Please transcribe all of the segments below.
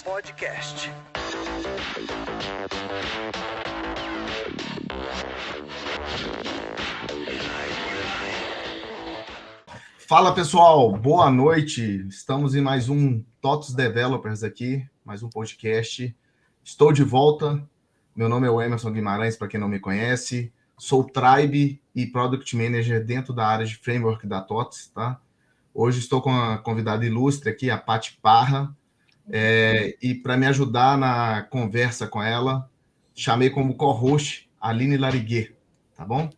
Podcast. Fala pessoal, boa noite. Estamos em mais um TOTOS Developers aqui, mais um podcast. Estou de volta. Meu nome é o Emerson Guimarães, para quem não me conhece. Sou Tribe e Product Manager dentro da área de Framework da TOTOS, tá? Hoje estou com uma convidada ilustre aqui, a Paty Parra. E para me ajudar na conversa com ela, chamei como co-host a Aline Lariguet, tá bom?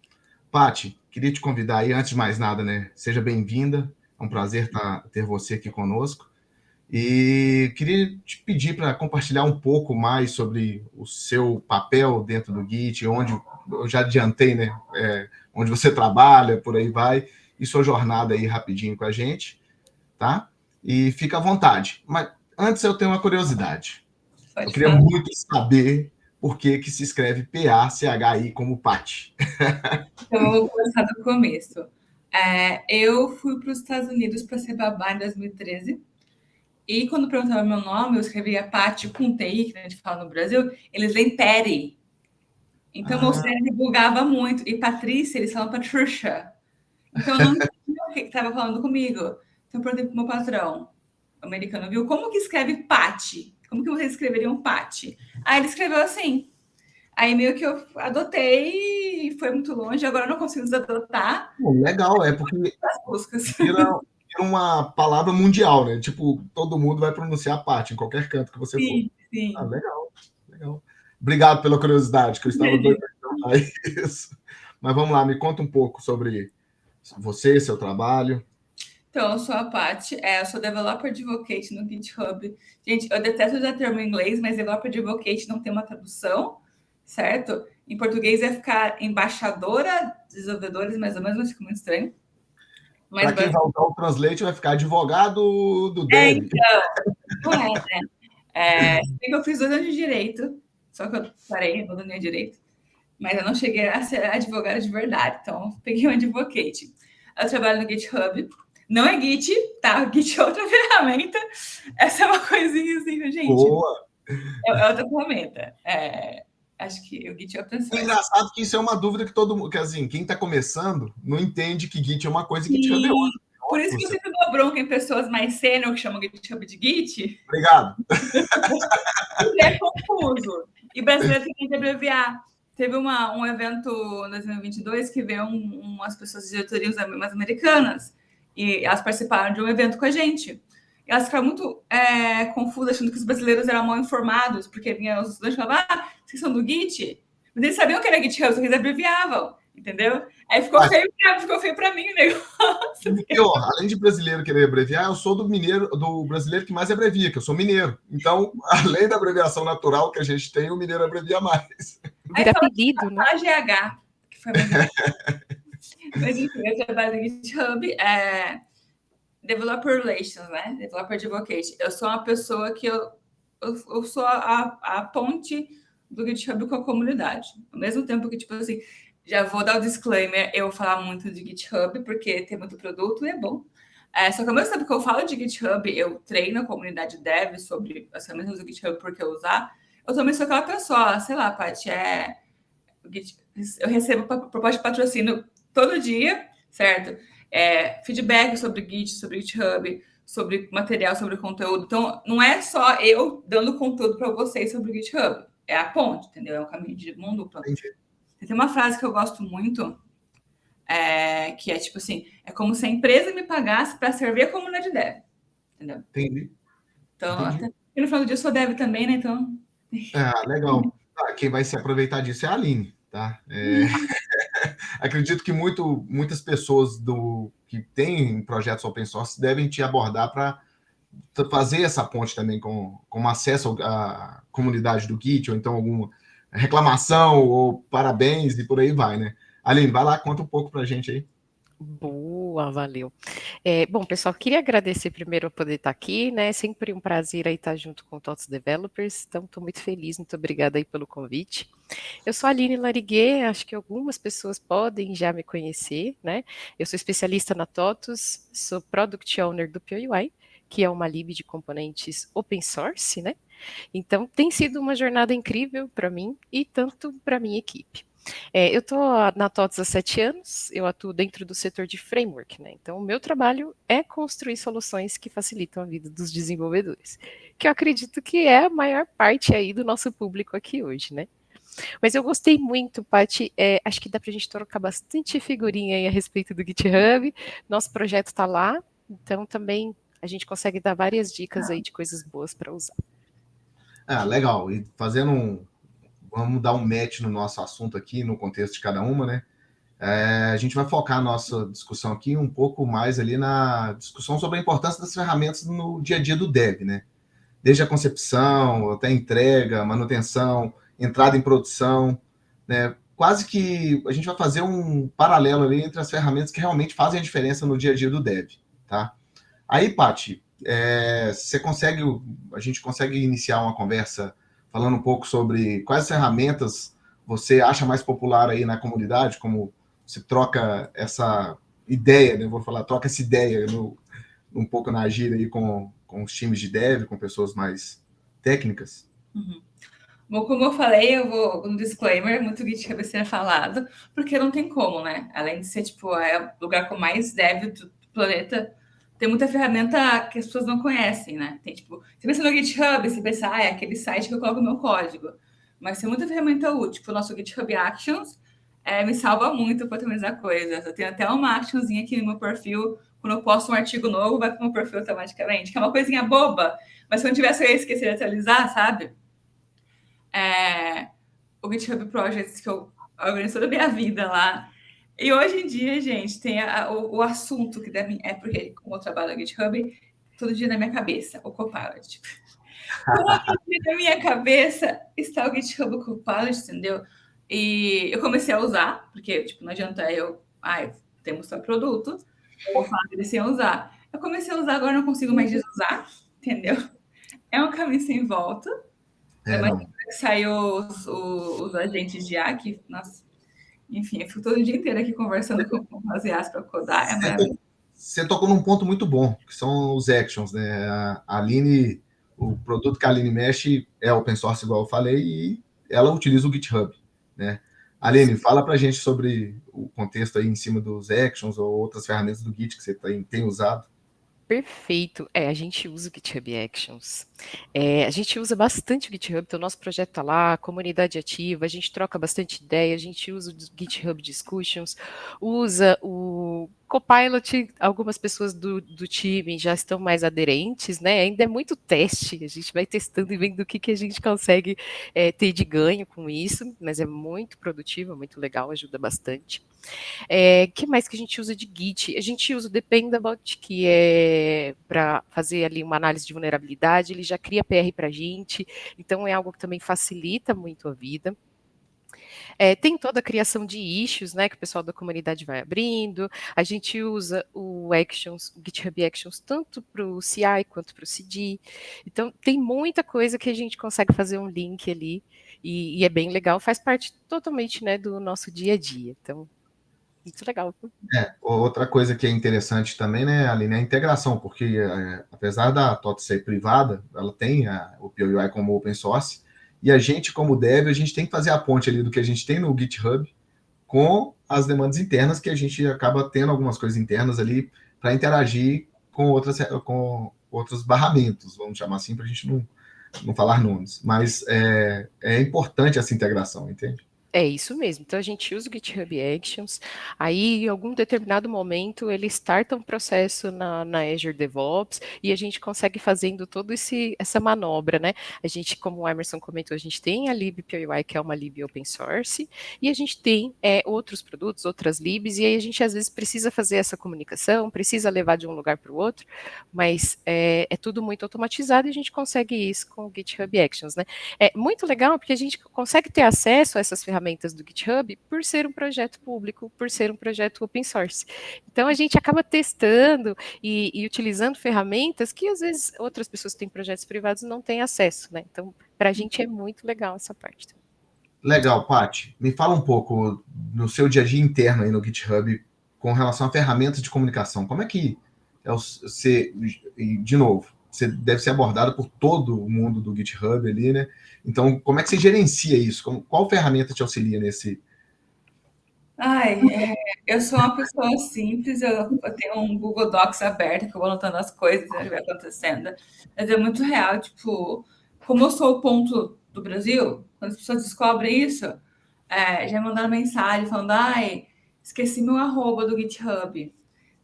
Paty, queria te convidar aí, antes de mais nada, né? Seja bem-vinda, é um prazer ter você aqui conosco. E queria te pedir para compartilhar um pouco mais sobre o seu papel dentro do Git, onde eu já adiantei, né? Onde você trabalha, por aí vai, e sua jornada aí rapidinho com a gente, tá? E fica à vontade. Mas antes eu tenho uma curiosidade. Eu queria muito saber por que se escreve P-A-C-H-I como Paty. Então, eu vou começar do começo. Eu fui para os Estados Unidos para ser babá em 2013. E quando perguntavam meu nome, eu escrevia Paty com TI, que a gente fala no Brasil, eles leem Patty. Então, meu cérebro bugava muito. E Patrícia, eles falam Patricia. Então, eu não entendia o que estava falando comigo. Então, eu perguntei para o meu patrão americano, viu? Como que escreve Paty? Como que vocês escreveriam Paty? Aí ele escreveu assim. Aí meio que eu adotei e foi muito longe. Agora eu não consigo desadotar. Legal, é porque As buscas. vira uma palavra mundial, né? Tipo, todo mundo vai pronunciar Paty em qualquer canto que você for. Sim. Ah, legal. Obrigado pela curiosidade, que eu estava doido para perguntar isso. Mas vamos lá, me conta um pouco sobre você, seu trabalho. Então, eu sou a Paty, eu sou Developer Advocate no GitHub. Gente, eu detesto usar termo em inglês, mas Developer Advocate não tem uma tradução, certo? Em português é ficar embaixadora dos desenvolvedores, mais ou menos, mas fica muito estranho. Para quem vai usar o Translate, vai ficar advogado do Dev. Então, não né? Eu fiz 2 anos de Direito, só que eu parei, não dei Direito. Mas eu não cheguei a ser advogada de verdade, então peguei um Advocate. Eu trabalho no GitHub. Não é Git, tá? O Git é outra ferramenta. Essa é uma coisinha assim, gente. Boa! É outra ferramenta. Acho que o Git é outra coisa. É engraçado que isso é uma dúvida que todo mundo, que assim, quem está começando não entende que Git é uma coisa que GitHub é outra. Por isso que eu sempre dou bronca em pessoas mais sênior que chamam GitHub de Git. Obrigado. É confuso. E brasileiro tem que abreviar. Teve um evento em 2022 que veio umas pessoas de diretoria, umas americanas, e elas participaram de um evento com a gente. E elas ficaram muito confusas, achando que os brasileiros eram mal informados, porque vinha os estudantes e falavam, vocês são do Git? Mas eles sabiam que era GitHub, só que eles abreviavam, entendeu? Aí ficou feio para mim o negócio. Pior, além de brasileiro querer abreviar, eu sou do brasileiro que mais abrevia, que eu sou mineiro. Então, além da abreviação natural que a gente tem, o mineiro abrevia mais. Vira pedido, né? Fala GH, que foi muito Mas enfim, eu trabalho no GitHub, Developer Relations, né? Developer Advocate. Eu sou uma pessoa que eu sou a ponte do GitHub com a comunidade. Ao mesmo tempo que, tipo assim, já vou dar o disclaimer, eu vou falar muito de GitHub, porque tem muito produto e é bom. Só que ao mesmo tempo que eu falo de GitHub, eu treino a comunidade dev sobre as ferramentas do GitHub porque eu usar. Eu também sou aquela pessoa, sei lá, Paty, eu recebo proposta de patrocínio todo dia, certo? Feedback sobre Git, sobre GitHub, sobre material, sobre conteúdo. Então, não é só eu dando conteúdo para vocês sobre o GitHub. É a ponte, entendeu? É um caminho de mão dupla. Tem uma frase que eu gosto muito, que é tipo assim, é como se a empresa me pagasse para servir a comunidade dev. Entendeu? Entendi. Então, até, e no final do dia eu sou dev também, né? Então... legal. Quem vai se aproveitar disso é a Aline, tá? Acredito que muitas pessoas que têm projetos open source devem te abordar para fazer essa ponte também com acesso à comunidade do Git, ou então alguma reclamação, ou parabéns, e por aí vai, né? Aline, vai lá, conta um pouco para a gente aí. Boa, valeu. Bom, pessoal, queria agradecer primeiro por poder estar aqui, né? Sempre um prazer aí estar junto com o TOTOS Developers, então estou muito feliz, muito obrigada aí pelo convite. Eu sou a Aline Lariguet, acho que algumas pessoas podem já me conhecer, né? Eu sou especialista na TOTOS, sou Product Owner do POUI, que é uma lib de componentes open source, né? Então, tem sido uma jornada incrível para mim e tanto para minha equipe. Eu estou na TOTS há 7 anos, eu atuo dentro do setor de framework, né? Então, o meu trabalho é construir soluções que facilitam a vida dos desenvolvedores, que eu acredito que é a maior parte aí do nosso público aqui hoje, né? Mas eu gostei muito, Paty, acho que dá para a gente trocar bastante figurinha aí a respeito do GitHub, nosso projeto está lá, então também a gente consegue dar várias dicas aí de coisas boas para usar. Legal. E vamos dar um match no nosso assunto aqui, no contexto de cada uma, né? A gente vai focar a nossa discussão aqui um pouco mais ali na discussão sobre a importância das ferramentas no dia a dia do dev, né? Desde a concepção, até a entrega, manutenção, entrada em produção, né? Quase que a gente vai fazer um paralelo ali entre as ferramentas que realmente fazem a diferença no dia a dia do dev, tá? Aí, Paty, a gente consegue iniciar uma conversa falando um pouco sobre quais ferramentas você acha mais popular aí na comunidade, como você troca essa ideia, né? Vou falar, troca essa ideia um pouco na gíria aí com os times de dev, com pessoas mais técnicas. Uhum. Bom, como eu falei, eu vou um disclaimer, muito GitHub sendo falado, porque não tem como, né? Além de ser, tipo, o lugar com mais dev do planeta, tem muita ferramenta que as pessoas não conhecem, né? Tem, tipo, você pensa no GitHub, você pensa, é aquele site que eu coloco meu código. Mas tem muita ferramenta útil. Tipo, o nosso GitHub Actions me salva muito para otimizar coisas. Eu tenho até uma actionzinha aqui no meu perfil. Quando eu posto um artigo novo, vai para o meu perfil automaticamente, que é uma coisinha boba, mas se eu não tivesse, eu ia esquecer de atualizar, sabe? O GitHub Projects, que eu organizo toda a minha vida lá. E hoje em dia, gente, tem o assunto que deve, porque, como eu trabalho no GitHub, todo dia na minha cabeça, o Copilot. Todo dia na minha cabeça está o GitHub Copilot, entendeu? E eu comecei a usar, porque, tipo, não adianta temos seu produto, vou falar dele sem usar. Eu comecei a usar, agora não consigo mais desusar, entendeu? É um caminho sem volta. Saiu os agentes de IA, que, nossa, enfim, eu fico todo o dia inteiro aqui conversando com as IAs para codar. Você tocou num ponto muito bom, que são os actions, né? A Aline, o produto que a Aline mexe é open source, igual eu falei, e ela utiliza o GitHub, né? Aline, fala pra gente sobre o contexto aí em cima dos actions ou outras ferramentas do Git que você tem usado. Perfeito. A gente usa o GitHub Actions. A gente usa bastante o GitHub, então o nosso projeto está lá, comunidade ativa, a gente troca bastante ideia, a gente usa o GitHub Discussions, usa o Copilot, algumas pessoas do time já estão mais aderentes, né? Ainda é muito teste, a gente vai testando e vendo o que a gente consegue ter de ganho com isso, mas é muito produtivo, muito legal, ajuda bastante. Que mais que a gente usa de Git? A gente usa o Dependabot, que é para fazer ali uma análise de vulnerabilidade, ele já cria PR para a gente, então é algo que também facilita muito a vida. Tem toda a criação de issues, né, que o pessoal da comunidade vai abrindo. A gente usa o Actions, o GitHub Actions, tanto para o CI quanto para o CD. Então, tem muita coisa que a gente consegue fazer um link ali, e é bem legal, faz parte totalmente, né, do nosso dia a dia. Então, muito legal. Outra coisa que é interessante também, né, Aline, é a integração, porque apesar da TOT ser privada, ela tem o POI como open source, e a gente, como dev, a gente tem que fazer a ponte ali do que a gente tem no GitHub com as demandas internas, que a gente acaba tendo algumas coisas internas ali para interagir com outros barramentos, vamos chamar assim, para a gente não falar nomes. Mas é importante essa integração, entende? É isso mesmo. Então a gente usa o GitHub Actions, aí em algum determinado momento ele starta um processo na Azure DevOps e a gente consegue fazendo toda essa manobra, né? A gente, como o Emerson comentou, a gente tem a libPOI, que é uma lib open source, e a gente tem outros produtos, outras libs, e aí a gente às vezes precisa fazer essa comunicação, precisa levar de um lugar para o outro, mas é tudo muito automatizado e a gente consegue isso com o GitHub Actions, né? É muito legal porque a gente consegue ter acesso a essas ferramentas do GitHub por ser um projeto público, por ser um projeto open source. Então a gente acaba testando e utilizando ferramentas que às vezes outras pessoas que têm projetos privados não têm acesso, né? Então para a gente é muito legal essa parte. Legal, Paty. Me fala um pouco no seu dia a dia interno aí no GitHub com relação a ferramentas de comunicação. Como é que de novo, você deve ser abordado por todo o mundo do GitHub ali, né? Então, como é que você gerencia isso? Qual ferramenta te auxilia nesse? Eu sou uma pessoa simples, eu tenho um Google Docs aberto que eu vou anotando as coisas que vai acontecendo. Mas é muito real, tipo, como eu sou o ponto do Brasil, quando as pessoas descobrem isso, já mandaram mensagem falando, esqueci meu arroba do GitHub.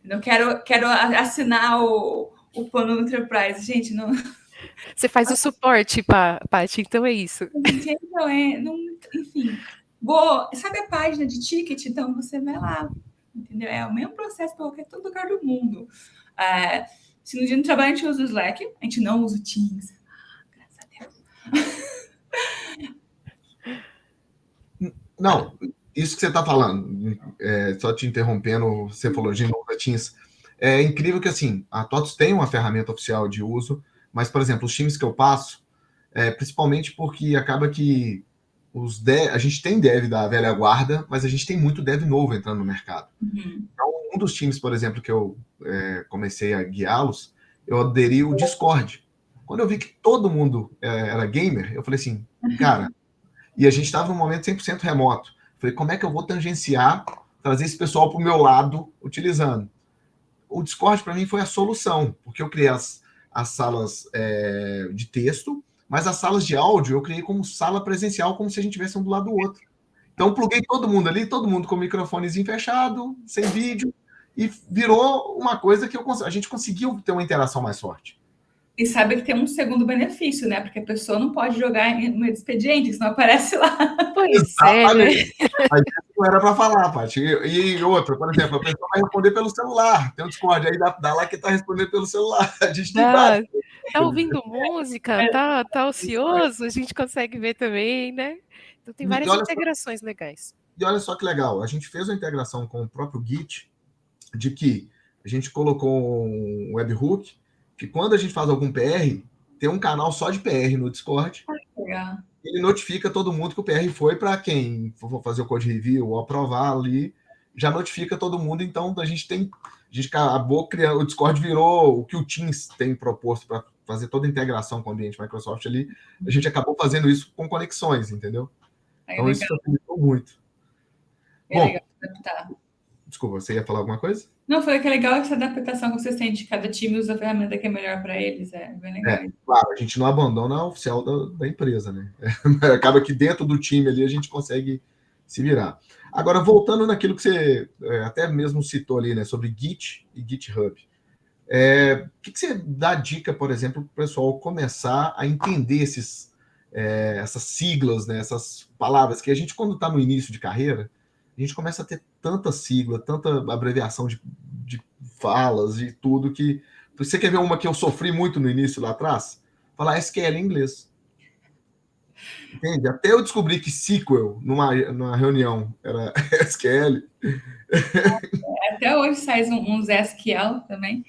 Eu quero assinar o plano Enterprise. Gente, não. Você faz o suporte, Paty, então é isso. Gente, enfim. Sabe a página de ticket? Então você vai lá, entendeu? É o mesmo processo para qualquer todo lugar do mundo. Se no dia do trabalho a gente usa o Slack, a gente não usa o Teams. Graças a Deus. Não, isso que você está falando, só te interrompendo, você falou de novo da Teams. É incrível que, assim, a TOTOS tem uma ferramenta oficial de uso, mas, por exemplo, os times que eu passo, principalmente porque acaba que a gente tem dev da velha guarda, mas a gente tem muito dev novo entrando no mercado. Então, um dos times, por exemplo, que eu comecei a guiá-los, eu aderi o Discord. Quando eu vi que todo mundo era gamer, eu falei assim, cara, e a gente estava num momento 100% remoto. Eu falei, como é que eu vou tangenciar, trazer esse pessoal para o meu lado utilizando? O Discord, para mim, foi a solução, porque eu criei as salas de texto, mas as salas de áudio eu criei como sala presencial, como se a gente estivesse um do lado do outro. Então, pluguei todo mundo ali, todo mundo com o microfonezinho fechado, sem vídeo, e virou uma coisa que a gente conseguiu ter uma interação mais forte. E sabe que tem um segundo benefício, né? Porque a pessoa não pode jogar no meio do expediente, senão aparece lá. Pois é, né? Mas não era para falar, Paty. E outra, por exemplo, a pessoa vai responder pelo celular. Tem um Discord aí, dá lá que está respondendo pelo celular. A gente tem vários. Tá ouvindo música, tá ocioso, a gente consegue ver também, né? Então tem várias integrações legais. E olha só que legal, a gente fez uma integração com o próprio Git, de que a gente colocou um webhook, que quando a gente faz algum PR, tem um canal só de PR no Discord. Legal. Ele notifica todo mundo que o PR foi para quem for fazer o code review ou aprovar ali, já notifica todo mundo. Então a gente acabou criando, o Discord virou o que o Teams tem proposto para fazer toda a integração com o ambiente Microsoft ali. A gente acabou fazendo isso com conexões, entendeu? Então isso facilitou muito. Bom, legal adaptar. Desculpa, você ia falar alguma coisa? Não, foi que é legal essa adaptação que vocês têm de cada time usa a ferramenta que é melhor para eles. É bem legal. Claro, a gente não abandona a oficial da empresa, né? Acaba que dentro do time ali a gente consegue se virar. Agora, voltando naquilo que você até mesmo citou ali, né, sobre Git e GitHub. O que você dá dica, por exemplo, para o pessoal começar a entender essas siglas, né, essas palavras que a gente, quando está no início de carreira, a gente começa a ter tanta sigla, tanta abreviação de falas e tudo que... Você quer ver uma que eu sofri muito no início lá atrás? Falar SQL em inglês. Entende? Até eu descobri que SQL, numa reunião, era SQL. Até hoje sai uns SQL também.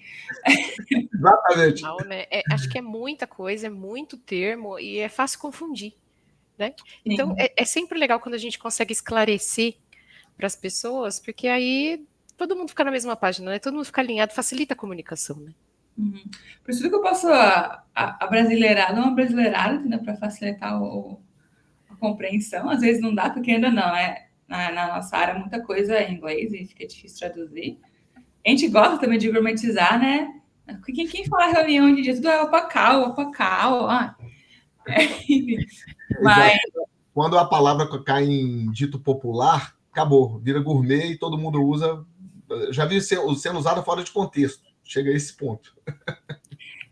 Exatamente. Não, né? Acho que é muita coisa, é muito termo e é fácil confundir, né? Então, é sempre legal quando a gente consegue esclarecer para as pessoas, porque aí todo mundo fica na mesma página, né? Todo mundo fica alinhado, facilita a comunicação, né? Por isso que eu posso abrasileirar, não abrasileirar, né, para facilitar a compreensão. Às vezes não dá, porque ainda não, né? Na nossa área, muita coisa é em inglês e fica difícil traduzir. A gente gosta também de gourmetizar, né? Quem fala reunião de dia, tudo é opacal. Mas... Quando a palavra cai em dito popular, acabou, vira gourmet e todo mundo usa. Já vi sendo usada fora de contexto. Chega a esse ponto.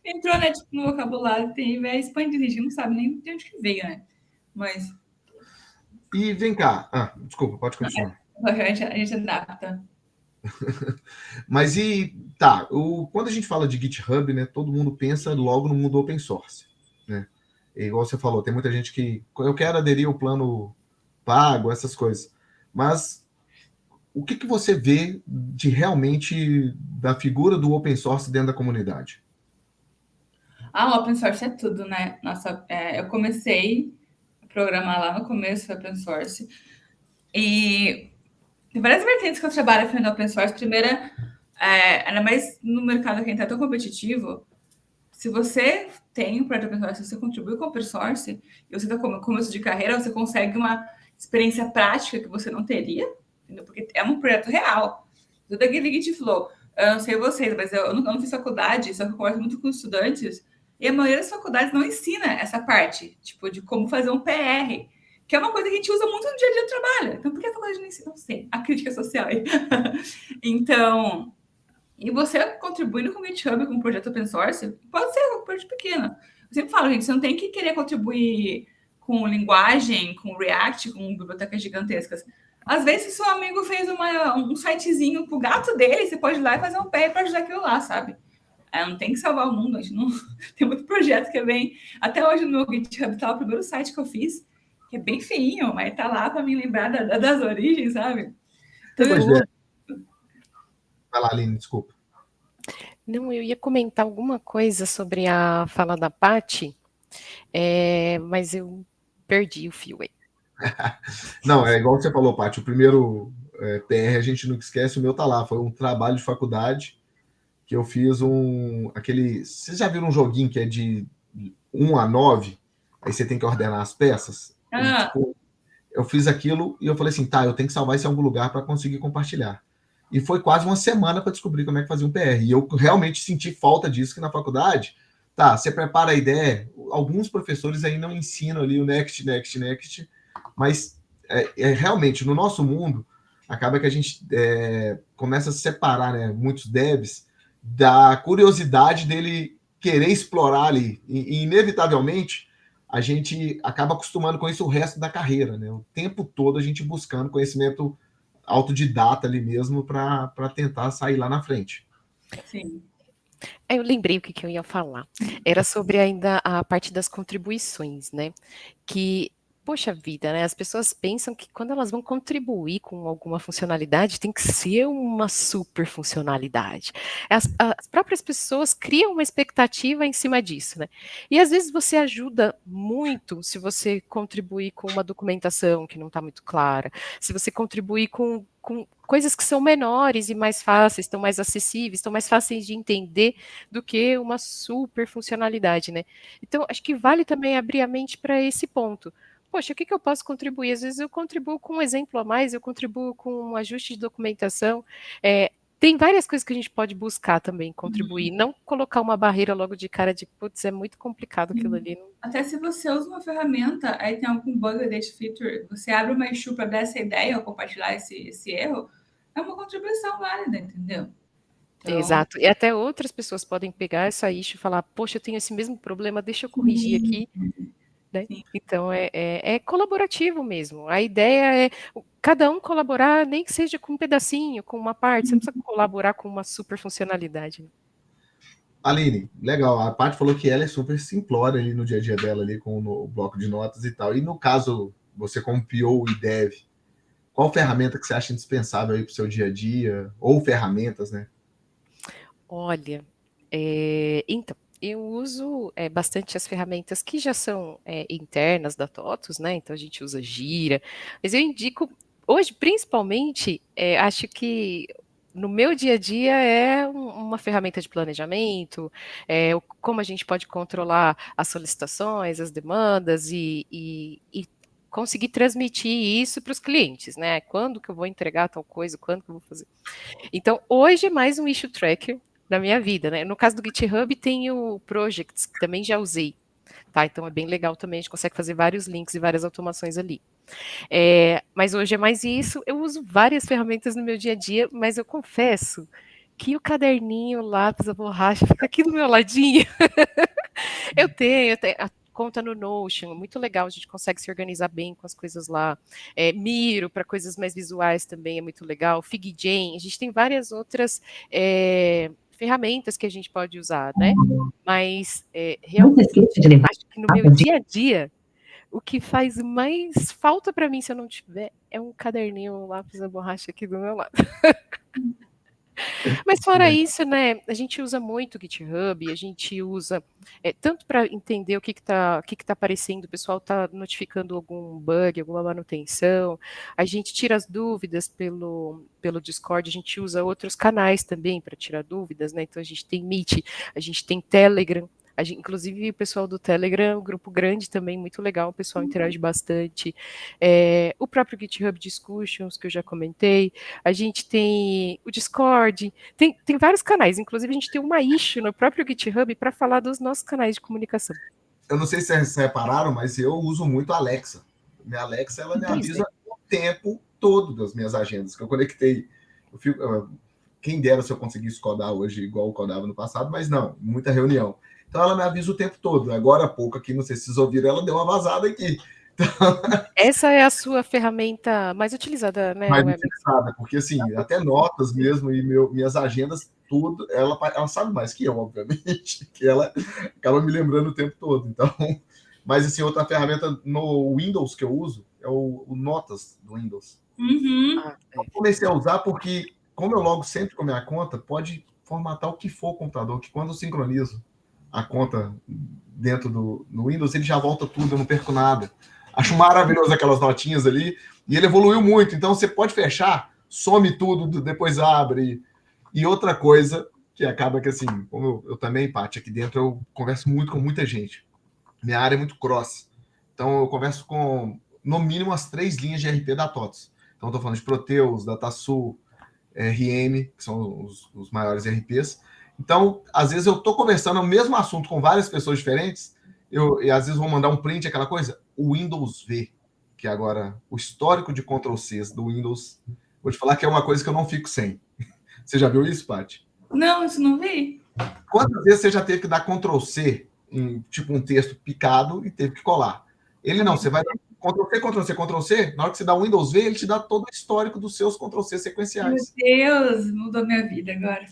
Entrou, né, tipo, no vocabulário, tem expandido, a gente não sabe nem de onde que veio, né? Mas... E vem cá. Desculpa, pode continuar. A gente adapta. Mas quando a gente fala de GitHub, né, todo mundo pensa logo no mundo open source, né? E igual você falou, tem muita gente que eu quero aderir ao plano pago, essas coisas. Mas o que você vê de realmente da figura do open source dentro da comunidade? O open source é tudo, né? Nossa, eu comecei a programar lá no começo, foi open source. E tem várias vertentes que eu trabalho fazendo open source. Primeira, ainda mais no mercado que a gente está tão competitivo, se você tem um projeto open source, se você contribui com open source, e você está como começo de carreira, você consegue uma experiência prática que você não teria, entendeu? Porque é um projeto real. Tudo aquele Gitflow. Eu não sei vocês, mas eu não fiz faculdade, só que eu converso muito com estudantes, e a maioria das faculdades não ensina essa parte, tipo, de como fazer um PR, que é uma coisa que a gente usa muito no dia a dia do trabalho. Então, por que a faculdade não ensina? Não sei, a crítica social aí. Então, e você contribuindo com o GitHub, com um projeto open source, pode ser um projeto pequeno. Eu sempre falo, gente, você não tem que querer contribuir com linguagem, com React, com bibliotecas gigantescas. Às vezes, seu amigo fez um sitezinho pro gato dele, você pode ir lá e fazer um PR para ajudar aquilo lá, sabe? Não tem que salvar o mundo, a gente não... Tem muito projeto que é bem... Até hoje no meu GitHub tá o primeiro site que eu fiz, que é bem feinho, mas tá lá para me lembrar das origens, sabe? Então, vai lá, Aline, desculpa. Não, eu ia comentar alguma coisa sobre a fala da Paty, mas eu perdi o fio aí. Não, é igual você falou, Paty, o primeiro PR a gente nunca esquece, o meu tá lá, foi um trabalho de faculdade que eu fiz aquele... Vocês já viram um joguinho que é de 1 a 9? Aí você tem que ordenar as peças? E, tipo, eu fiz aquilo e eu falei assim, tá, eu tenho que salvar isso em algum lugar para conseguir compartilhar. E foi quase uma semana para descobrir como é que fazia um PR. E eu realmente senti falta disso, que na faculdade, tá, você prepara a ideia, alguns professores aí não ensinam ali o next, mas realmente, no nosso mundo, acaba que a gente começa a separar, né, muitos devs da curiosidade dele querer explorar ali. E inevitavelmente, a gente acaba acostumando com isso o resto da carreira, né? O tempo todo a gente buscando conhecimento autodidata ali mesmo para tentar sair lá na frente. Sim. Eu lembrei o que eu ia falar. Era sobre ainda a parte das contribuições, né? Que, poxa vida, né? As pessoas pensam que quando elas vão contribuir com alguma funcionalidade, tem que ser uma super funcionalidade. As próprias pessoas criam uma expectativa em cima disso, né? E às vezes você ajuda muito se você contribuir com uma documentação que não está muito clara, se você contribuir com coisas que são menores e mais fáceis, estão mais acessíveis, estão mais fáceis de entender do que uma super funcionalidade, né? Então, acho que vale também abrir a mente para esse ponto. Poxa, o que eu posso contribuir? Às vezes eu contribuo com um exemplo a mais, eu contribuo com um ajuste de documentação. Tem várias coisas que a gente pode buscar também, contribuir. Não colocar uma barreira logo de cara de, putz, é muito complicado aquilo ali. Até se você usa uma ferramenta, aí tem algum bug desse feature, você abre uma issue para dar essa ideia ou compartilhar esse erro, é uma contribuição válida, entendeu? Então... Exato. E até outras pessoas podem pegar essa issue e falar, poxa, eu tenho esse mesmo problema, deixa eu corrigir aqui. Né? Então, é colaborativo mesmo. A ideia é cada um colaborar, nem que seja com um pedacinho, com uma parte. Você não precisa colaborar com uma super funcionalidade. Aline, legal. A Paty falou que ela é super simplória ali no dia a dia dela, ali com o bloco de notas e tal. E no caso, você como PO e Dev, qual ferramenta que você acha indispensável aí para o seu dia a dia? Ou ferramentas, né? Olha, então, eu uso bastante as ferramentas que já são internas da TOTUS, né? Então a gente usa Gira, mas eu indico, hoje principalmente, acho que no meu dia a dia é uma ferramenta de planejamento, como a gente pode controlar as solicitações, as demandas e conseguir transmitir isso para os clientes, né? Quando que eu vou entregar tal coisa, quando que eu vou fazer. Então, hoje é mais um issue tracker da minha vida, né? No caso do GitHub tem o Projects, que também já usei, tá? Então é bem legal também, a gente consegue fazer vários links e várias automações ali. Mas hoje é mais isso, eu uso várias ferramentas no meu dia a dia, mas eu confesso que o caderninho, o lápis, a borracha, fica aqui do meu ladinho. Eu tenho a conta no Notion, muito legal, a gente consegue se organizar bem com as coisas lá. Miro para coisas mais visuais também é muito legal. FigJam, a gente tem várias outras ferramentas que a gente pode usar, né? Mas realmente acho que no meu dia a dia o que faz mais falta para mim se eu não tiver é um caderninho, um lápis, a borracha aqui do meu lado. Mas fora isso, né, a gente usa muito o GitHub, a gente usa tanto para entender o que está aparecendo, o pessoal está notificando algum bug, alguma manutenção, a gente tira as dúvidas pelo Discord, a gente usa outros canais também para tirar dúvidas, né? Então a gente tem Meet, a gente tem Telegram. Inclusive, o pessoal do Telegram, um grupo grande também, muito legal, o pessoal interage bastante. O próprio GitHub Discussions, que eu já comentei. A gente tem o Discord, tem vários canais. Inclusive, a gente tem uma issue no próprio GitHub para falar dos nossos canais de comunicação. Eu não sei se vocês repararam, mas eu uso muito a Alexa. Minha Alexa, ela me avisa o tempo todo das minhas agendas, que eu conectei. Quem dera se eu conseguisse codar hoje igual eu codava no passado, mas não, muita reunião. Então ela me avisa o tempo todo. Agora há pouco aqui, não sei se vocês ouviram, ela deu uma vazada aqui. Então, essa é a sua ferramenta mais utilizada, né? Mais utilizada, porque assim, até notas mesmo e minhas agendas, tudo, ela sabe mais que eu, obviamente, que ela acaba me lembrando o tempo todo. Então, mas assim, outra ferramenta no Windows que eu uso é o Notas do Windows. Eu comecei a usar porque, como eu logo sempre com a minha conta, pode formatar o que for o computador, que quando eu sincronizo a conta dentro no Windows, ele já volta tudo, eu não perco nada. Acho maravilhoso aquelas notinhas ali, e ele evoluiu muito, então você pode fechar, some tudo, depois abre. E outra coisa, que acaba que assim, como eu também, Paty, aqui dentro eu converso muito com muita gente. Minha área é muito cross. Então eu converso com, no mínimo, as 3 linhas de RP da TOTS. Então eu tô falando de Proteus, DataSul, RM, que são os maiores RPs. Então, às vezes eu estou conversando o mesmo assunto com várias pessoas diferentes, e às vezes vou mandar um print, aquela coisa, o Windows V, que é agora o histórico de Ctrl+C do Windows, vou te falar que é uma coisa que eu não fico sem. Você já viu isso, Paty? Não, isso não vi. Quantas vezes você já teve que dar Ctrl+C em tipo um texto picado e teve que colar? Ele não, você vai dar Ctrl+C, Ctrl+C, Ctrl+C, na hora que você dá o Windows V, ele te dá todo o histórico dos seus Ctrl+C sequenciais. Meu Deus, mudou minha vida agora.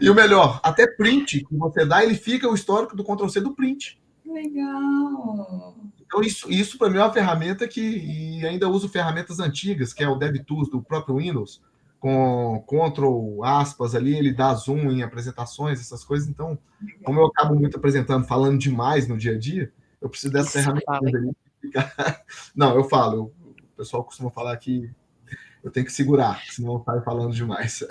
E o melhor, até print que você dá, ele fica o histórico do Ctrl+C do print. Legal. Então, isso para mim é uma ferramenta que e ainda uso ferramentas antigas, que é o DevTools do próprio Windows, com Ctrl aspas ali, ele dá zoom em apresentações, essas coisas. Então, como eu acabo muito apresentando, falando demais no dia a dia, eu preciso dessa ferramenta ali. Não, eu falo. O pessoal costuma falar que eu tenho que segurar, senão eu saio falando demais.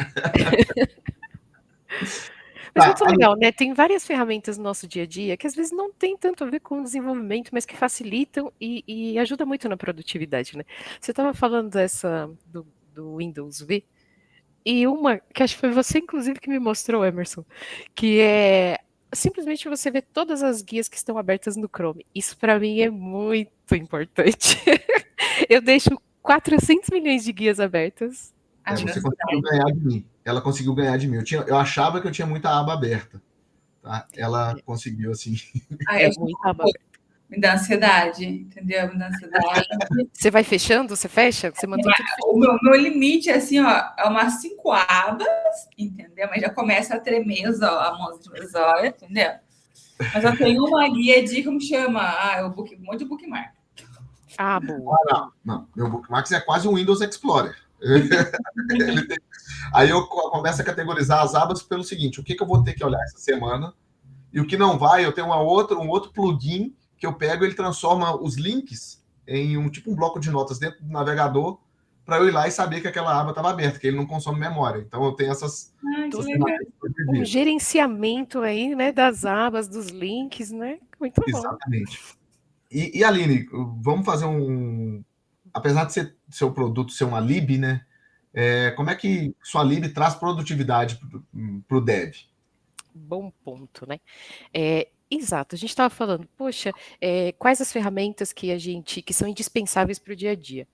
Mas muito legal, né? Tem várias ferramentas no nosso dia a dia que às vezes não tem tanto a ver com o desenvolvimento, mas que facilitam e ajudam muito na produtividade, né? Você estava falando do Windows V, e uma que acho que foi você, inclusive, que me mostrou, Emerson, que é simplesmente você ver todas as guias que estão abertas no Chrome. Isso para mim é muito importante. Eu deixo 400 milhões de guias abertas. Você conseguiu ganhar de mim. Ela conseguiu ganhar de mim. Eu achava que eu tinha muita aba aberta. Tá? Ela conseguiu, assim. Muita aba aberta. Me dá ansiedade, entendeu? Me dá ansiedade. Você vai fechando? Você fecha? Você mantém tudo fechado? O meu limite é assim, ó, é umas 5 abas, entendeu? Mas já começa a tremer a mãozinha dos olhos, entendeu? Mas eu tenho uma guia de, como chama? Um monte de bookmark. Boa. Não, meu bookmarks é quase um Windows Explorer. Aí eu começo a categorizar as abas pelo seguinte: o que eu vou ter que olhar essa semana, e o que não vai, eu tenho um outro plugin que eu pego, ele transforma os links em um bloco de notas dentro do navegador para eu ir lá e saber que aquela aba estava aberta, que ele não consome memória. Então eu tenho essas um gerenciamento aí, né, das abas, dos links, né? Muito bom. Exatamente. E Aline, vamos fazer apesar de ser seu produto ser uma lib, né? Como é que sua lib traz produtividade para o dev? Bom ponto, né? Exato, a gente estava falando, poxa, quais as ferramentas que são indispensáveis para o dia a dia?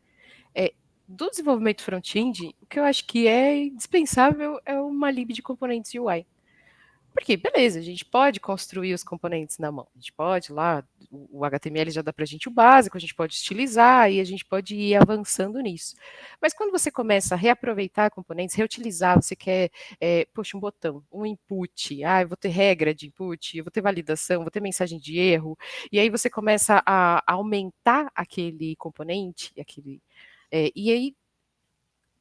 Do desenvolvimento front-end, o que eu acho que é indispensável é uma lib de componentes UI. Porque, beleza, a gente pode construir os componentes na mão, a gente pode lá, o HTML já dá para a gente o básico, a gente pode estilizar e a gente pode ir avançando nisso. Mas quando você começa a reaproveitar componentes, reutilizar, você quer, poxa, um botão, um input, eu vou ter regra de input, eu vou ter validação, vou ter mensagem de erro, e aí você começa a aumentar aquele componente, e aí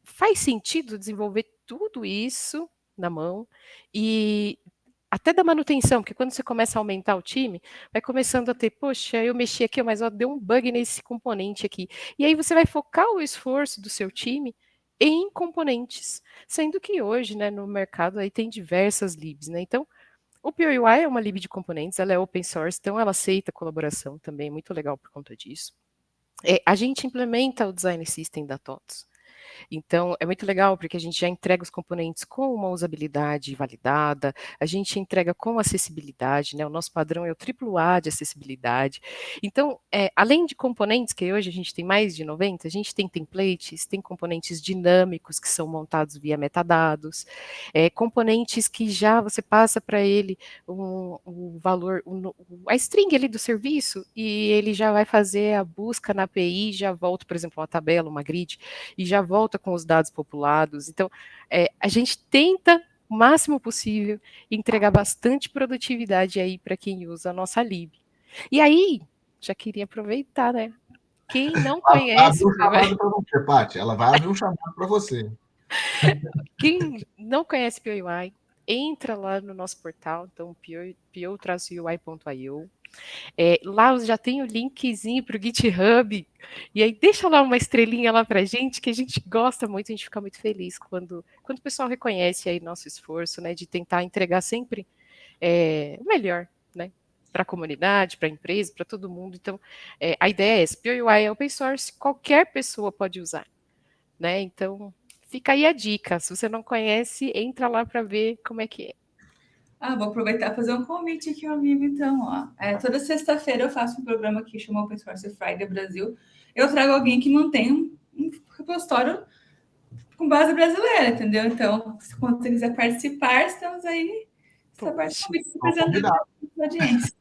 faz sentido desenvolver tudo isso na mão e até da manutenção, porque quando você começa a aumentar o time, vai começando a ter, poxa, eu mexi aqui, mas ó, deu um bug nesse componente aqui. E aí você vai focar o esforço do seu time em componentes, sendo que hoje, né, no mercado aí tem diversas libs, né? Então, o POUI é uma lib de componentes, ela é open source, então ela aceita colaboração também, é muito legal por conta disso. A gente implementa o design system da TOTS. Então, é muito legal porque a gente já entrega os componentes com uma usabilidade validada, a gente entrega com acessibilidade, né? O nosso padrão é o AAA de acessibilidade. Então, além de componentes, que hoje a gente tem mais de 90, a gente tem templates, tem componentes dinâmicos que são montados via metadados, componentes que já você passa para ele o valor, a string ali do serviço, e ele já vai fazer a busca na API, já volta, por exemplo, uma tabela, uma grid, e já volta com os dados populados. Então, a gente tenta o máximo possível entregar bastante produtividade aí para quem usa a nossa lib. E aí, já queria aproveitar, né? Quem não conhece... Ela vai abrir um chamado para você, Paty. Ela vai abrir um chamado para você. Quem não conhece POUI, entra lá no nosso portal, então po-ui.io. Lá já tem o linkzinho para o GitHub, e aí deixa lá uma estrelinha lá para a gente, que a gente gosta muito, a gente fica muito feliz quando o pessoal reconhece aí nosso esforço, né, de tentar entregar sempre o melhor, né, para a comunidade, para a empresa, para todo mundo. Então, a ideia é essa, POUI é open source, qualquer pessoa pode usar, né, então fica aí a dica, se você não conhece, entra lá para ver como é que é. Vou aproveitar e fazer um convite aqui ao vivo, então. Toda sexta-feira eu faço um programa que chama Open Source Friday Brasil. Eu trago alguém que mantém um repositório com base brasileira, entendeu? Então, se você quiser participar, estamos aí. Audiência.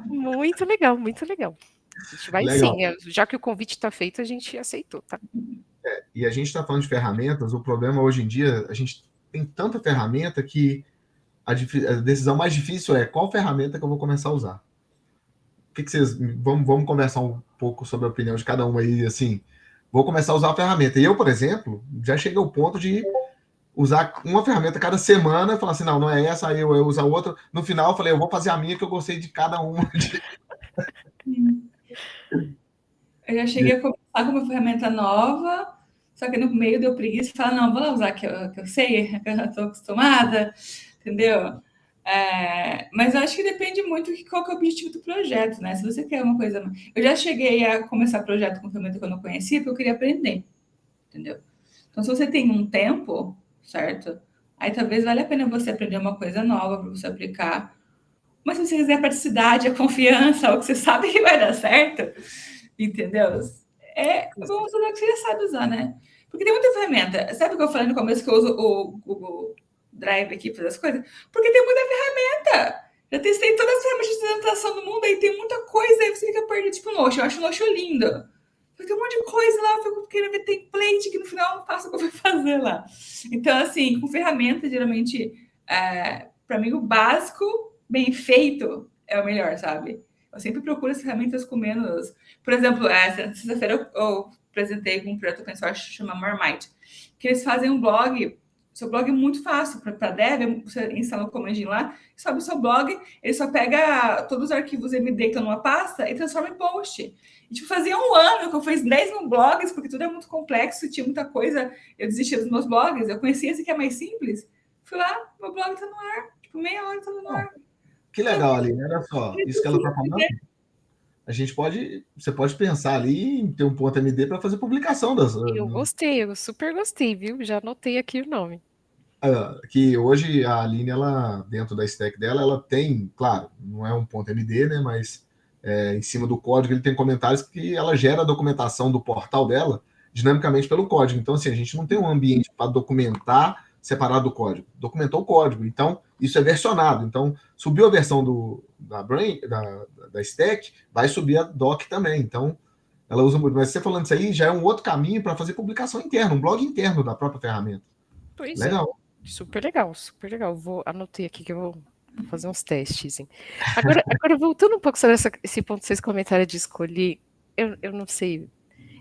Muito legal, muito legal. A gente vai legal. Sim, já que o convite está feito, a gente aceitou, tá? E a gente está falando de ferramentas, o problema hoje em dia, a gente tem tanta ferramenta que a decisão mais difícil é qual ferramenta que eu vou começar a usar. O que vocês... Vamos conversar um pouco sobre a opinião de cada um aí, assim. Vou começar a usar a ferramenta. E eu, por exemplo, já cheguei ao ponto de usar uma ferramenta cada semana e falar assim, não é essa, aí eu uso a outra. No final, eu falei, eu vou fazer a minha, que eu gostei de cada uma. Eu já cheguei a começar com uma ferramenta nova, só que no meio deu preguiça e falar, não, vou lá usar que eu sei, que eu já estou acostumada, entendeu? Mas eu acho que depende muito de qual que é o objetivo do projeto, né? Se você quer uma coisa... Eu já cheguei a começar projeto com ferramenta que eu não conhecia, porque eu queria aprender, entendeu? Então, se você tem um tempo, certo? Aí talvez valha a pena você aprender uma coisa nova para você aplicar. Mas se você quiser a praticidade, a confiança, o que você sabe que vai dar certo, entendeu? Vamos usar o que você já sabe usar, né? Porque tem muita ferramenta. Sabe o que eu falei no começo que eu uso o Google Drive aqui para fazer as coisas? Porque tem muita ferramenta. Já testei todas as ferramentas de apresentação do mundo, aí tem muita coisa, aí você fica perdido, tipo Notion. Eu acho o Notion lindo. Tem um monte de coisa lá, eu fico querendo ver template, que no final eu não faço o que eu vou fazer lá. Então, assim, com ferramenta, geralmente, para mim, o básico, bem feito, é o melhor, sabe? Eu sempre procuro as ferramentas com menos... Por exemplo, sexta-feira eu apresentei com um projeto open source chamado Marmite, que eles fazem um blog. Seu blog é muito fácil para dev, você instala o comandinho lá, sobe o seu blog, ele só pega todos os arquivos MD numa pasta e transforma em post. E, tipo, fazia um ano que eu fiz 10 mil blogs, porque tudo é muito complexo, tinha muita coisa, eu desistia dos meus blogs, eu conhecia esse que é mais simples. Fui lá, meu blog tá no ar, tipo, meia hora tá no ar. Que legal, Aline, olha só, isso que ela tá falando, você pode pensar ali em ter um ponto MD para fazer publicação das... Eu gostei, eu super gostei, viu? Já anotei aqui o nome. Que hoje a Aline, ela, dentro da stack dela, ela tem, claro, não é um ponto MD, né, mas em cima do código ele tem comentários que ela gera a documentação do portal dela dinamicamente pelo código. Então, assim, a gente não tem um ambiente para documentar separado do código. Documentou o código, então isso é versionado. Então, subiu a versão da stack, vai subir a doc também. Então, ela usa muito. Mas você falando isso aí, já é um outro caminho para fazer publicação interna, um blog interno da própria ferramenta. Pois legal. Super legal, super legal. Anotei aqui que eu vou fazer uns testes. Hein? Agora, voltando um pouco sobre esse ponto que vocês comentaram de escolher, eu não sei.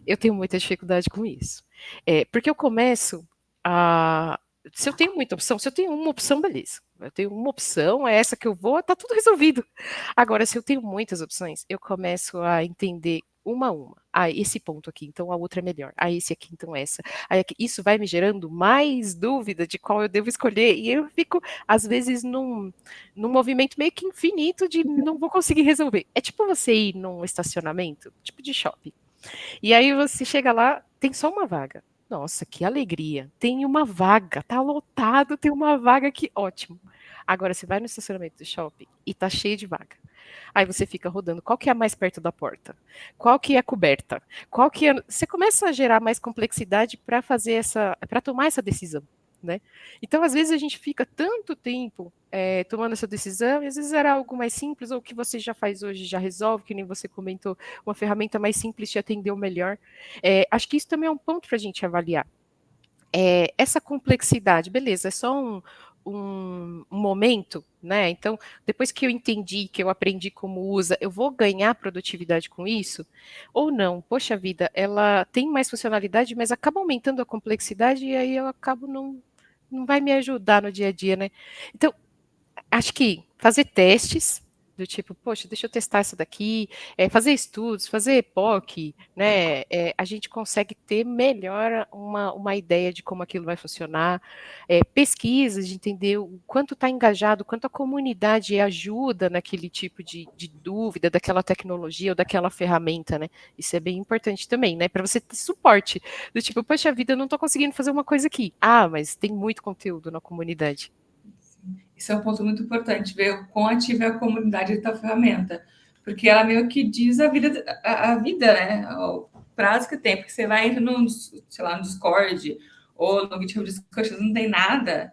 eu tenho muita dificuldade com isso. Porque eu começo a... Se eu tenho muita opção, se eu tenho uma opção, beleza. Eu tenho uma opção, é essa que eu vou, tá tudo resolvido. Agora, se eu tenho muitas opções, eu começo a entender uma a uma. Ah, esse ponto aqui, então a outra é melhor. Ah, esse aqui, então essa. Aí, isso vai me gerando mais dúvida de qual eu devo escolher. E eu fico, às vezes, num movimento meio que infinito de não vou conseguir resolver. É tipo você ir num estacionamento, tipo de shopping. E aí você chega lá, tem só uma vaga. Nossa, que alegria. Tem uma vaga, tá lotado, tem uma vaga aqui, ótimo. Agora você vai no estacionamento do shopping e tá cheio de vaga. Aí você fica rodando, qual que é a mais perto da porta? Qual que é a coberta? Qual que é... Você começa a gerar mais complexidade para para tomar essa decisão, né? Então, às vezes a gente fica tanto tempo tomando essa decisão, e às vezes era algo mais simples, ou que você já faz hoje, já resolve, que nem você comentou, uma ferramenta mais simples te atendeu melhor. Acho que isso também é um ponto para a gente avaliar. Essa complexidade, beleza, é só um momento, né? Então, depois que eu entendi, que eu aprendi como usa, eu vou ganhar produtividade com isso? Ou não? Poxa vida, ela tem mais funcionalidade, mas acaba aumentando a complexidade e aí eu acabo não vai me ajudar no dia a dia, né? Então, acho que fazer testes do tipo, poxa, deixa eu testar essa daqui, fazer estudos, fazer POC, né? A gente consegue ter melhor uma ideia de como aquilo vai funcionar, pesquisas, de entender o quanto está engajado, quanto a comunidade ajuda naquele tipo de dúvida daquela tecnologia ou daquela ferramenta, né? Isso é bem importante também, né? Para você ter suporte, do tipo, poxa vida, eu não estou conseguindo fazer uma coisa aqui. Ah, mas tem muito conteúdo na comunidade. Isso é um ponto muito importante, ver o quão ativa é a comunidade da tua ferramenta. Porque ela meio que diz a vida, né? O prazo que tem. Porque você vai no, sei lá, no Discord ou no GitHub Discussion, não tem nada.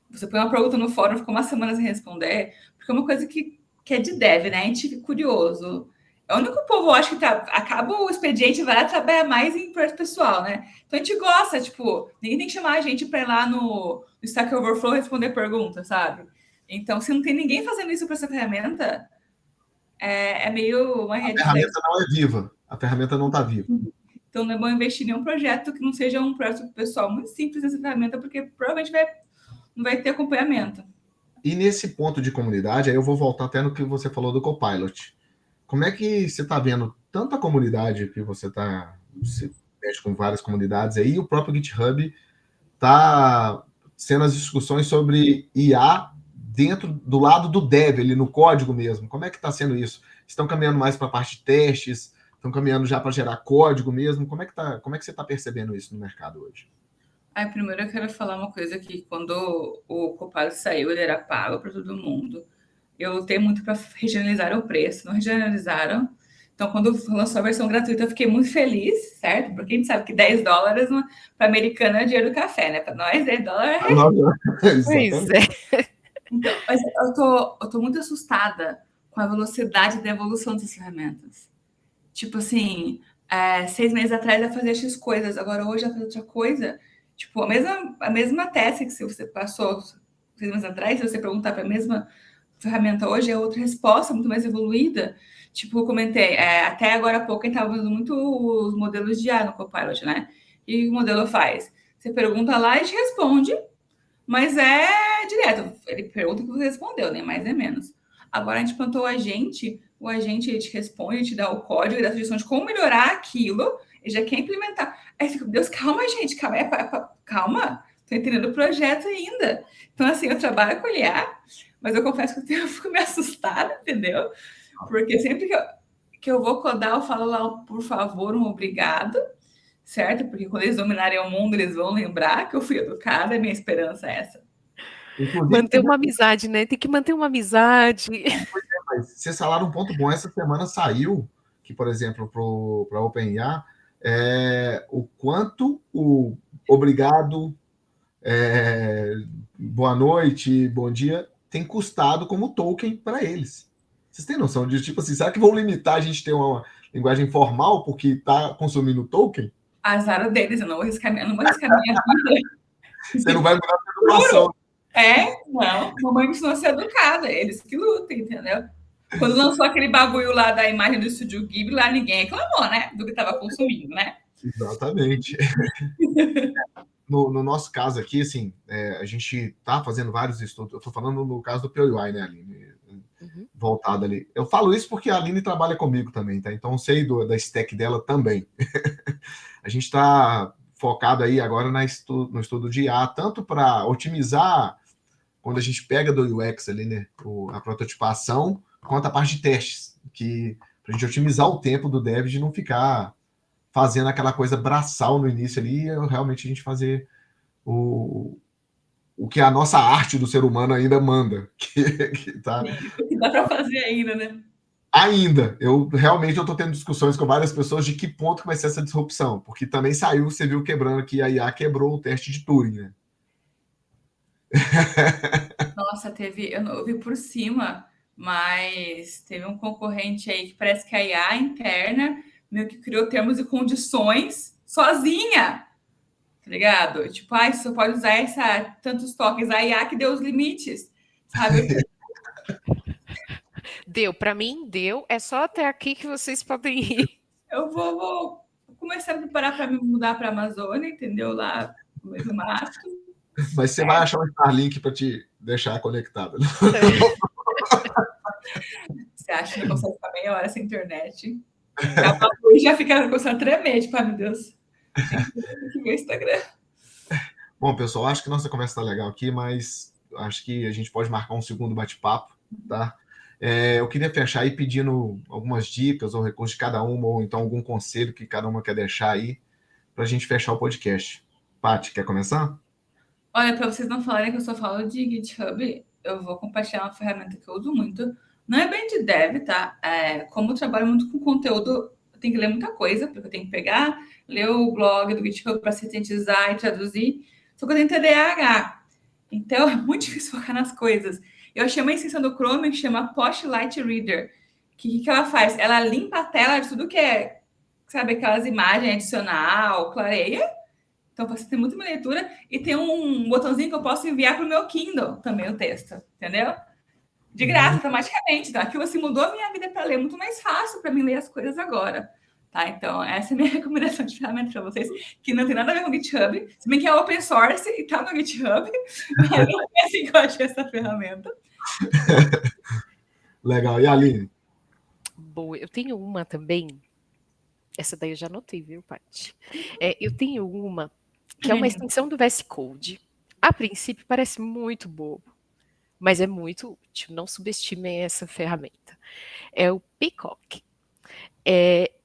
Você põe uma pergunta no fórum, fica uma semana sem responder. Porque é uma coisa que é de dev, né? A gente fica curioso. É o único povo, eu acho, que acaba o expediente, vai lá trabalhar mais em projeto pessoal, né? Então a gente gosta, tipo, ninguém tem que chamar a gente para ir lá no Stack Overflow responder perguntas, sabe? Então, se não tem ninguém fazendo isso para essa ferramenta, é meio uma red flag. A ferramenta não é viva, a ferramenta não está viva. Então, não é bom investir em um projeto que não seja um projeto pessoal muito simples nessa ferramenta, porque provavelmente não vai ter acompanhamento. E nesse ponto de comunidade, aí eu vou voltar até no que você falou do Copilot. Como é que você está vendo tanta comunidade que você mexe com várias comunidades aí, e o próprio GitHub está sendo as discussões sobre IA dentro do lado do dev, ali no código mesmo. Como é que está sendo isso? Estão caminhando mais para a parte de testes? Estão caminhando já para gerar código mesmo? Como é que você está percebendo isso no mercado hoje? Primeiro eu quero falar uma coisa que quando o Copilot saiu, ele era pago para todo mundo. Eu lutei muito para regionalizar o preço, não regionalizaram. Então, quando lançou a versão gratuita, eu fiquei muito feliz, certo? Porque a gente sabe que $10 para americano é dinheiro do café, né? Para nós, $10 Pois é. Então, mas eu tô muito assustada com a velocidade da evolução dessas ferramentas. Tipo assim, 6 meses atrás eu fazia X coisas, agora hoje eu faço outra coisa. Tipo, a mesma task que você passou 6 meses atrás, se você perguntar para a mesma ferramenta hoje, é outra resposta muito mais evoluída. Tipo, eu comentei, até agora há pouco a gente estava usando muito os modelos de IA no Copilot, né? E o modelo faz? Você pergunta lá e te responde, mas é direto. Ele pergunta o que você respondeu, nem mais nem menos. Agora a gente plantou o agente te responde, te dá o código, dá a sugestão de como melhorar aquilo, e já quer implementar. Aí fica, Deus, calma, gente, calma, tô entendendo o projeto ainda. Então, assim, eu trabalho com IA, mas eu confesso que eu fico meio assustada, entendeu? Porque sempre que eu vou codar, eu falo lá, por favor, um obrigado, certo? Porque quando eles dominarem o mundo, eles vão lembrar que eu fui educada, a minha esperança é essa. Inclusive, manter uma amizade, né? Tem que manter uma amizade. Mas vocês falaram um ponto bom. Essa semana saiu que, por exemplo, para a OpenAI, o quanto o obrigado, boa noite, bom dia, tem custado como token para eles. Vocês têm noção disso? Tipo assim, será que vão limitar a gente ter uma linguagem formal porque está consumindo token? Azar deles, eu não vou arriscar minha vida. Você não vai mudar a educação. Não. Mamãe me ensinou a ser educada. Eles que lutam, entendeu? Quando lançou aquele bagulho lá da imagem do Estúdio Ghibli, lá ninguém reclamou, né? Do que estava consumindo, né? Exatamente. No nosso caso aqui, assim, a gente está fazendo vários estudos. Eu estou falando no caso do POI, né, Aline? Voltado ali. Eu falo isso porque a Aline trabalha comigo também, tá? Então eu sei da stack dela também. A gente está focado aí agora no estudo de IA, tanto para otimizar quando a gente pega do UX ali, né, a prototipação, quanto a parte de testes, que para a gente otimizar o tempo do dev de não ficar fazendo aquela coisa braçal no início ali, realmente a gente fazer o que a nossa arte do ser humano ainda manda. Que tá... O que dá para fazer ainda, né? Ainda, eu estou tendo discussões com várias pessoas de que ponto que vai ser essa disrupção, porque também saiu, você viu quebrando que a IA quebrou o teste de Turing, né? Nossa, eu vi por cima, mas teve um concorrente aí que parece que a IA interna meio que criou termos e condições sozinha, tá ligado? Tipo, você só pode usar tantos tokens, a IA que deu os limites, sabe? Deu, para mim deu, é só até aqui que vocês podem ir. Eu vou começar a preparar para me mudar para a Amazônia, entendeu? Lá no meio do mato. Mas você vai achar um Starlink para te deixar conectado. Você acha que não consegue ficar meia hora sem internet? A luz já fica começando a tremer, tipo, meu Deus, tem que ver o Instagram. Bom, pessoal, acho que nossa conversa está legal aqui, mas acho que a gente pode marcar um segundo bate-papo, tá? Eu queria fechar aí pedindo algumas dicas ou recursos de cada uma, ou então algum conselho que cada uma quer deixar aí, para a gente fechar o podcast. Paty, quer começar? Olha, para vocês não falarem que eu só falo de GitHub, eu vou compartilhar uma ferramenta que eu uso muito. Não é bem de dev, tá? Como eu trabalho muito com conteúdo, eu tenho que ler muita coisa, porque eu tenho que pegar, ler o blog do GitHub para sintetizar e traduzir. Só que eu tenho TDAH. Então, é muito difícil focar nas coisas. Eu achei uma extensão do Chrome que chama Postlight Reader. Que ela faz? Ela limpa a tela de tudo que é, sabe, aquelas imagens adicional, clareia. Então, facilita muito minha leitura. E tem um botãozinho que eu posso enviar para o meu Kindle também o texto, entendeu? De graça, automaticamente. Então, aquilo assim mudou a minha vida para ler. Muito mais fácil para mim ler as coisas agora. Tá? Então, essa é a minha recomendação de ferramenta para vocês, que não tem nada a ver com o GitHub, se bem que é open source e tá no GitHub, mas não é assim que eu achei essa ferramenta. Legal. E a Aline? Boa, eu tenho uma também. Essa daí eu já anotei, viu, Paty? Eu tenho uma que é uma extensão do VS Code. A princípio parece muito bobo, mas é muito útil. Não subestimem essa ferramenta. É o Peacock.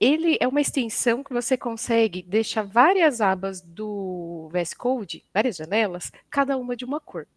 Ele é uma extensão que você consegue deixar várias abas do VS Code, várias janelas, cada uma de uma cor.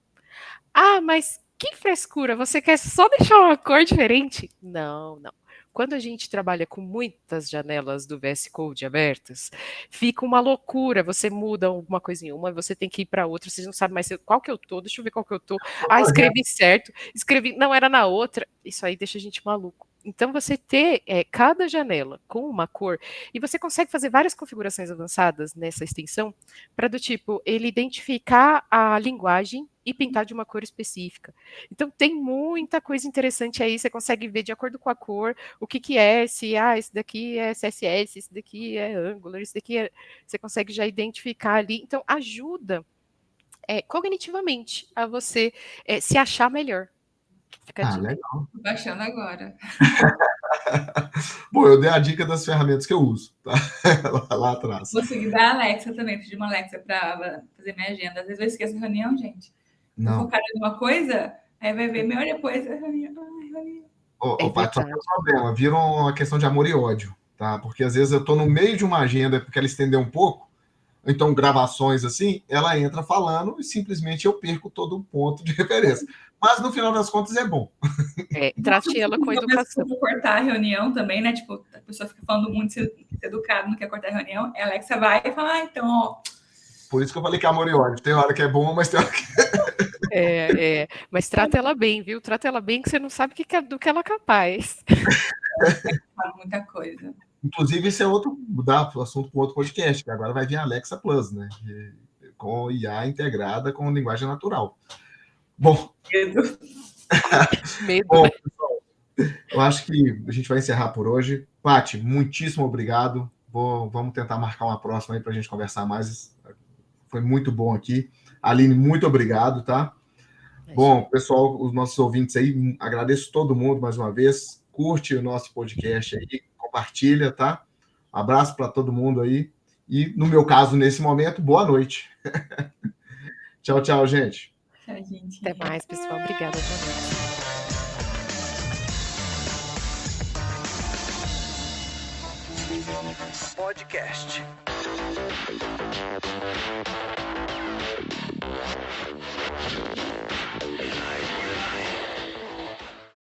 Ah, mas que frescura! Você quer só deixar uma cor diferente? Não, não. Quando a gente trabalha com muitas janelas do VS Code abertas, fica uma loucura. Você muda alguma coisa em uma, você tem que ir para outra, você não sabe mais qual que eu tô, deixa eu ver qual que eu tô. Ah, escrevi certo, escrevi, não era na outra. Isso aí deixa a gente maluco. Então, você ter cada janela com uma cor, e você consegue fazer várias configurações avançadas nessa extensão, para do tipo, ele identificar a linguagem e pintar de uma cor específica. Então, tem muita coisa interessante aí, você consegue ver de acordo com a cor, o que é, se esse daqui é CSS, esse daqui é Angular, esse daqui é... Você consegue já identificar ali, então ajuda cognitivamente a você se achar melhor. Fica a dica. Legal. Tô baixando agora. Bom, eu dei a dica das ferramentas que eu uso, tá? Lá atrás. Vou seguir da Alexa também, pedir uma Alexa para fazer minha agenda. Às vezes eu esqueço a reunião, gente. Tô focada em uma coisa, aí vai ver meia hora depois a reunião. Paty, só tem um problema, vira uma questão de amor e ódio, tá? Porque às vezes eu tô no meio de uma agenda porque ela estendeu um pouco, então gravações assim, ela entra falando e simplesmente eu perco todo o ponto de referência. Mas no final das contas é bom. Trate ela com educação. Cortar a reunião também, né? Tipo, a pessoa fica falando muito ser educado, não quer cortar a reunião. A Alexa vai e fala, então, ó. Por isso que eu falei que é amor e ódio. Tem hora que é bom, mas tem hora que... Mas trata ela bem, viu? Trata ela bem, que você não sabe do que ela é capaz. Fala muita coisa. Inclusive, esse é outro, mudar o assunto para outro podcast, que agora vai vir a Alexa Plus, né? Com IA integrada com linguagem natural. Bom. Medo. Bom, pessoal, eu acho que a gente vai encerrar por hoje. Paty, muitíssimo obrigado. Vamos tentar marcar uma próxima aí para a gente conversar mais. Foi muito bom aqui. Aline, muito obrigado, tá? Bom, pessoal, os nossos ouvintes aí, agradeço todo mundo mais uma vez. Curte o nosso podcast aí, compartilha, tá? Abraço para todo mundo aí. E, no meu caso, nesse momento, boa noite. Tchau, tchau, gente. Tchau, gente. Até mais, pessoal. Obrigada. Boa noite. Podcast.